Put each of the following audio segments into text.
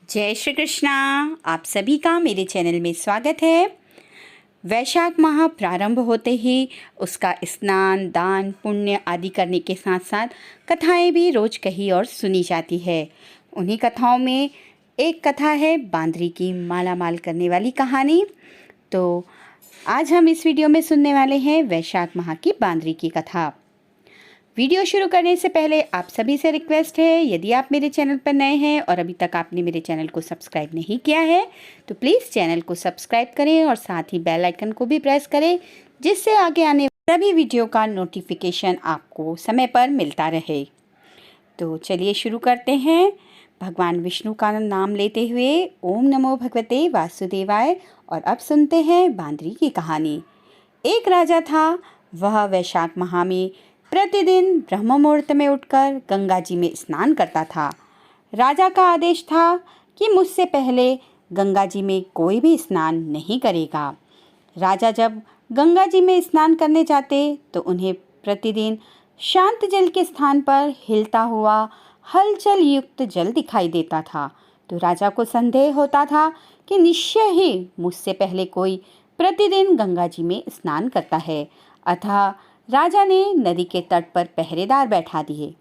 जय श्री कृष्णा। आप सभी का मेरे चैनल में स्वागत है। वैशाख माह प्रारंभ होते ही उसका स्नान, दान, पुण्य आदि करने के साथ साथ कथाएं भी रोज कही और सुनी जाती है। उन्हीं कथाओं में एक कथा है बांदरी की माला माल करने वाली कहानी। तो आज हम इस वीडियो में सुनने वाले हैं वैशाख माह की बांदरी की कथा। वीडियो शुरू करने से पहले आप सभी से रिक्वेस्ट है, यदि आप मेरे चैनल पर नए हैं और अभी तक आपने मेरे चैनल को सब्सक्राइब नहीं किया है तो प्लीज़ चैनल को सब्सक्राइब करें और साथ ही बेल आइकन को भी प्रेस करें, जिससे आगे आने सभी वीडियो का नोटिफिकेशन आपको समय पर मिलता रहे। तो चलिए शुरू करते हैं। भगवान विष्णु का नाम लेते हुए ओम नमो भगवते वासुदेवाय। और अब सुनते हैं बांदरी की कहानी। एक राजा था, वह वैशाख माह में प्रतिदिन ब्रह्म मुहूर्त में उठकर गंगा जी में स्नान करता था। राजा का आदेश था कि मुझसे पहले गंगा जी में कोई भी स्नान नहीं करेगा। राजा जब गंगा जी में स्नान करने जाते तो उन्हें प्रतिदिन शांत जल के स्थान पर हिलता हुआ हलचल युक्त जल दिखाई देता था। तो राजा को संदेह होता था कि निश्चय ही मुझसे पहले कोई प्रतिदिन गंगा जी में स्नान करता है। अतः राजा ने नदी के तट पर पहरेदार बैठा दिए।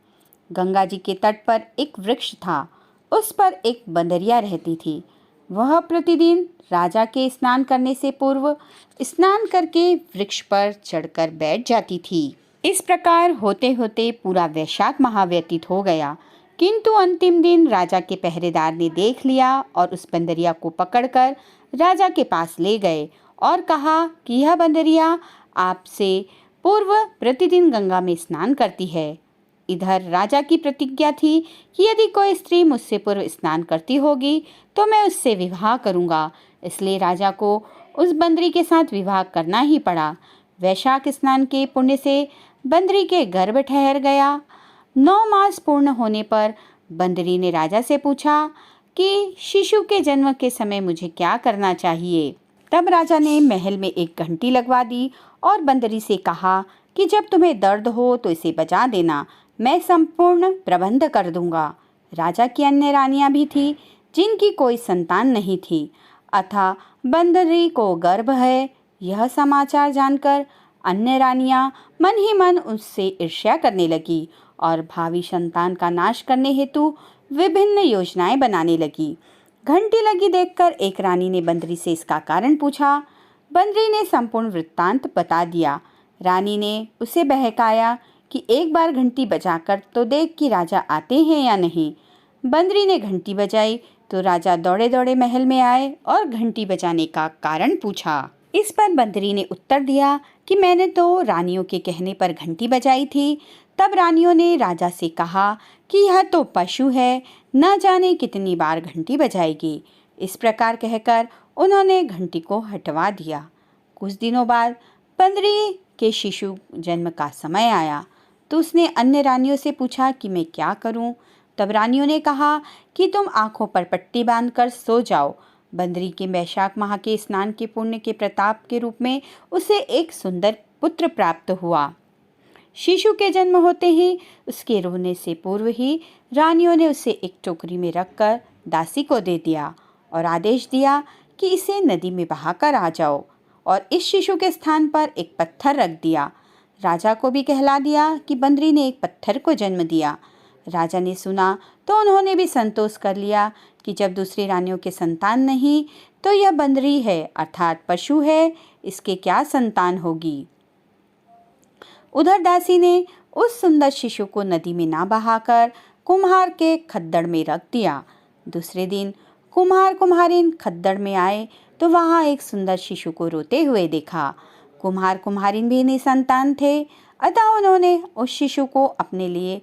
गंगा जी के तट पर एक वृक्ष था, उस पर एक बंदरिया रहती थी। वह प्रतिदिन राजा के स्नान करने से पूर्व स्नान करके वृक्ष पर चढ़कर बैठ जाती थी। इस प्रकार होते होते पूरा वैशाख माह व्यतीत हो गया, किंतु अंतिम दिन राजा के पहरेदार ने देख लिया और उस बंदरिया को पकड़कर राजा के पास ले गए और कहा कि यह बंदरिया आपसे पूर्व प्रतिदिन गंगा में स्नान करती है। इधर राजा की प्रतिज्ञा थी कि यदि कोई स्त्री मुझसे पूर्व स्नान करती होगी तो मैं उससे विवाह करूंगा। इसलिए राजा को उस बंदरी के साथ विवाह करना ही पड़ा। वैशाख स्नान के पुण्य से बंदरी के गर्भ ठहर गया। 9 मास पूर्ण होने पर बंदरी ने राजा से पूछा कि शिशु के जन्म के समय मुझे क्या करना चाहिए। तब राजा ने महल में एक घंटी लगवा दी और बंदरी से कहा कि जब तुम्हें दर्द हो तो इसे बजा देना, मैं संपूर्ण प्रबंध कर दूंगा। राजा की अन्य रानियां भी थी जिनकी कोई संतान नहीं थी, अतः बंदरी को गर्भ है यह समाचार जानकर अन्य रानियां मन ही मन उससे ईर्ष्या करने लगी और भावी संतान का नाश करने हेतु विभिन्न योजनाएं बनाने लगी। घंटी लगी देखकर एक रानी ने बंदरी से इसका कारण पूछा। बंदरी ने संपूर्ण वृत्तांत बता दिया। रानी ने उसे बहकाया कि एक बार घंटी बजाकर तो देख कि राजा आते हैं या नहीं। बंदरी ने घंटी बजाई तो राजा दौड़े दौड़े महल में आए और घंटी बजाने का कारण पूछा। इस पर बंदरी ने उत्तर दिया कि मैंने तो रानियों के कहने पर घंटी बजाई थी। तब रानियों ने राजा से कहा कि यह तो पशु है, न जाने कितनी बार घंटी बजाएगी। इस प्रकार कहकर उन्होंने घंटी को हटवा दिया। कुछ दिनों बाद बंदरी के शिशु जन्म का समय आया तो उसने अन्य रानियों से पूछा कि मैं क्या करूं। तब रानियों ने कहा कि तुम आंखों पर पट्टी बांधकर सो जाओ। बंदरी के वैशाख माह के स्नान के पुण्य के प्रताप के रूप में उसे एक सुंदर पुत्र प्राप्त हुआ। शिशु के जन्म होते ही उसके रोने से पूर्व ही रानियों ने उसे एक टोकरी में रखकर दासी को दे दिया और आदेश दिया कि इसे नदी में बहाकर आ जाओ, और इस शिशु के स्थान पर एक पत्थर रख दिया। राजा को भी कहला दिया कि बंदरी ने एक पत्थर को जन्म दिया। राजा ने सुना तो उन्होंने भी संतोष कर लिया कि जब दूसरी रानियों के संतान नहीं तो यह बंदरी है, अर्थात पशु है, इसके क्या संतान होगी। उधर दासी ने उस सुंदर शिशु को नदी में ना बहाकर कुम्हार के खद्दड़ में रख दिया। दूसरे दिन कुम्हार कुम्हारिन खद्दड़ में आए तो वहाँ एक सुंदर शिशु को रोते हुए देखा। कुम्हार कुम्हारिन भी निसंतान थे, अतः उन्होंने उस शिशु को अपने लिए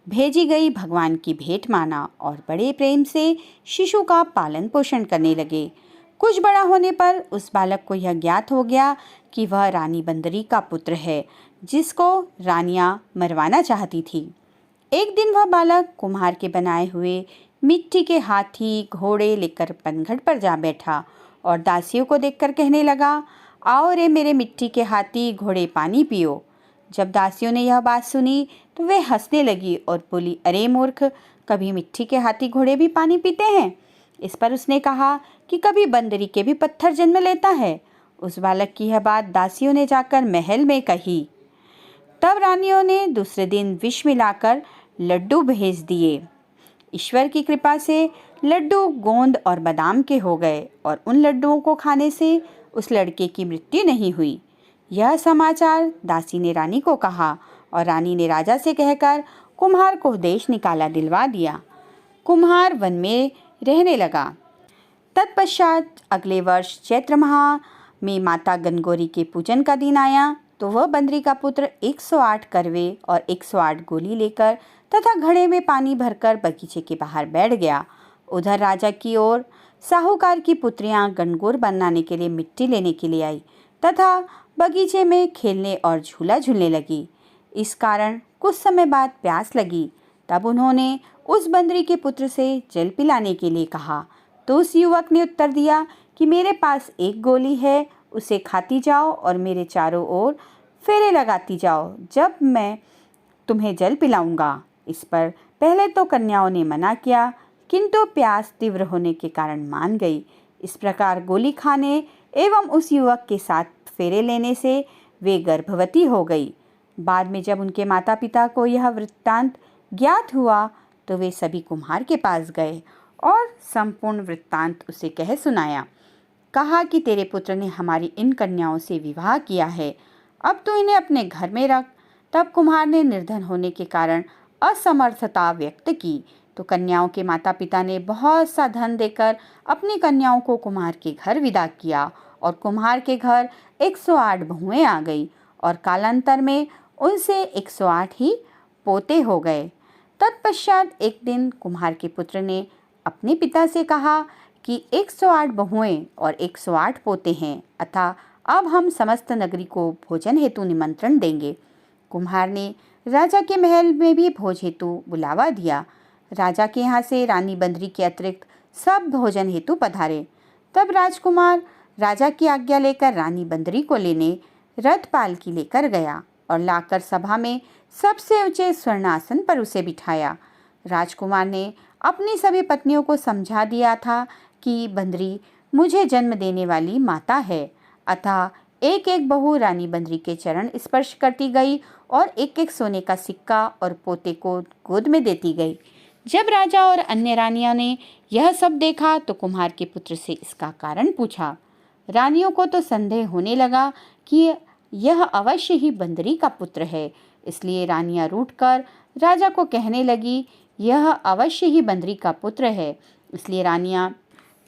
भेजी गई भगवान की भेंट माना और बड़े प्रेम से शिशु का पालन पोषण करने लगे। कुछ बड़ा होने पर उस बालक को यह ज्ञात हो गया कि वह रानी बंदरी का पुत्र है, जिसको रानियां मरवाना चाहती थी। एक दिन वह बालक कुम्हार के बनाए हुए मिट्टी के हाथी घोड़े लेकर पनघट पर जा बैठा और दासियों को देखकर कहने लगा, आओ रे मेरे मिट्टी के हाथी घोड़े पानी पियो। जब दासियों ने यह बात सुनी तो वे हंसने लगी और बोली, अरे मूर्ख, कभी मिट्टी के हाथी घोड़े भी पानी पीते हैं? इस पर उसने कहा कि कभी बंदरी के भी पत्थर जन्म लेता है। उस बालक की यह बात दासियों ने जाकर महल में कही। तब रानियों ने दूसरे दिन विष मिलाकर लड्डू भेज दिए। ईश्वर की कृपा से लड्डू गोंद और बादाम के हो गए और उन लड्डुओं को खाने से उस लड़के की मृत्यु नहीं हुई। यह समाचार दासी ने रानी को कहा और रानी ने राजा से कहकर कुम्हार को देश निकाला दिलवा दिया। कुम्हार वन में रहने लगा। तत्पश्चात अगले वर्ष चैत्र माह में माता गणगौरी के पूजन का दिन आया तो वह बंदरी का पुत्र 108 करवे और 108 गोली लेकर तथा घड़े में पानी भरकर बगीचे के बाहर बैठ गया। उधर राजा की ओर साहूकार की पुत्रियां गणगौर बनाने के लिए मिट्टी लेने के लिए आई तथा बगीचे में खेलने और झूला झूलने लगी। इस कारण कुछ समय बाद प्यास लगी। तब उन्होंने उस बंदरी के पुत्र से जल पिलाने के लिए कहा तो उस युवक ने उत्तर दिया कि मेरे पास एक गोली है, उसे खाती जाओ और मेरे चारों ओर फेरे लगाती जाओ जब मैं तुम्हें जल पिलाऊंगा। इस पर पहले तो कन्याओं ने मना किया, किंतु प्यास तीव्र होने के कारण मान गई। इस प्रकार गोली खाने एवं उस युवक के साथ फेरे लेने से वे गर्भवती हो गई। बाद में जब उनके माता पिता को यह वृत्तांत ज्ञात हुआ तो वे सभी कुम्हार के पास गए और संपूर्ण वृत्तांत उसे कह सुनाया। कहा कि तेरे पुत्र ने हमारी इन कन्याओं से विवाह किया है, अब तो इन्हें अपने घर में रख। तब कुम्हार ने निर्धन होने के कारण असमर्थता व्यक्त की तो कन्याओं के माता पिता ने बहुत सा धन देकर अपनी कन्याओं को कुम्हार के घर विदा किया और कुम्हार के घर 108 बहुएं आ गई और कालांतर में उनसे 108 ही पोते हो गए। तत्पश्चात एक दिन कुम्हार के पुत्र ने अपने पिता से कहा कि 108 बहुएं और 108 पोते हैं, अतः अब हम समस्त नगरी को भोजन हेतु निमंत्रण देंगे। कुम्हार ने राजा के महल में भी भोज हेतु बुलावा दिया। राजा के यहाँ से रानी बंदरी के अतिरिक्त सब भोजन हेतु पधारे। तब राजकुमार राजा की आज्ञा लेकर रानी बंदरी को लेने रथ पालकी लेकर गया और लाकर सभा में सबसे ऊंचे स्वर्णासन पर उसे बिठाया। राजकुमार ने अपनी सभी पत्नियों को समझा दिया था कि बंदरी मुझे जन्म देने वाली माता है, अतः एक एक बहू रानी बंदरी के चरण स्पर्श करती गई और एक एक सोने का सिक्का और पोते को गोद में देती गई। जब राजा और अन्य रानियों ने यह सब देखा तो कुम्हार के पुत्र से इसका कारण पूछा। रानियों को तो संदेह होने लगा कि यह अवश्य ही बंदरी का पुत्र है, इसलिए रानियां रूठकर राजा को कहने लगी यह अवश्य ही बंदरी का पुत्र है। इसलिए रानियां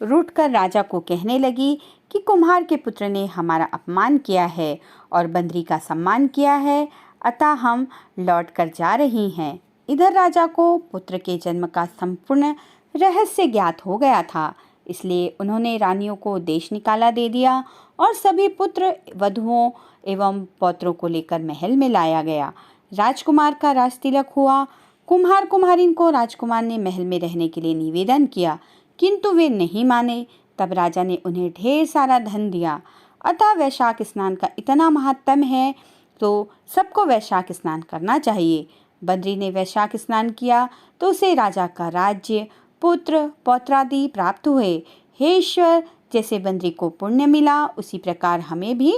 रूठकर राजा को कहने लगी कि कुम्हार के पुत्र ने हमारा अपमान किया है और बंदरी का सम्मान किया है, अतः हम लौट कर जा रही हैं। इधर राजा को पुत्र के जन्म का संपूर्ण रहस्य ज्ञात हो गया था, इसलिए उन्होंने रानियों को देश निकाला दे दिया और सभी पुत्र वधुओं एवं पौत्रों को लेकर महल में लाया गया। राजकुमार का राजतिलक हुआ। कुम्हार कुम्हारिन को राजकुमार ने महल में रहने के लिए निवेदन किया, किंतु वे नहीं माने। तब राजा ने उन्हें ढेर सारा धन दिया। अतः वैशाख स्नान का इतना महात्म्य है तो सबको वैशाख स्नान करना चाहिए। बंदरी ने वैशाख स्नान किया तो उसे राजा का राज्य, पुत्र, पौत्रादि प्राप्त हुए। हे ईश्वर, जैसे बंदरी को पुण्य मिला उसी प्रकार हमें भी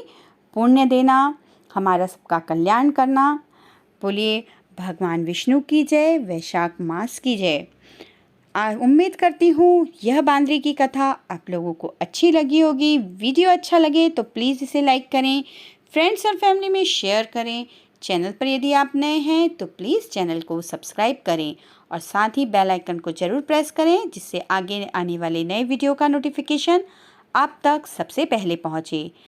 पुण्य देना, हमारा सबका कल्याण करना। बोलिए भगवान विष्णु की जय, वैशाख मास की जय। उम्मीद करती हूँ यह बांदरी की कथा आप लोगों को अच्छी लगी होगी। वीडियो अच्छा लगे तो प्लीज़ इसे लाइक करें, फ्रेंड्स और फैमिली में शेयर करें। चैनल पर यदि आप नए हैं तो प्लीज़ चैनल को सब्सक्राइब करें और साथ ही बेल आइकन को ज़रूर प्रेस करें, जिससे आगे आने वाले नए वीडियो का नोटिफिकेशन आप तक सबसे पहले पहुँचे।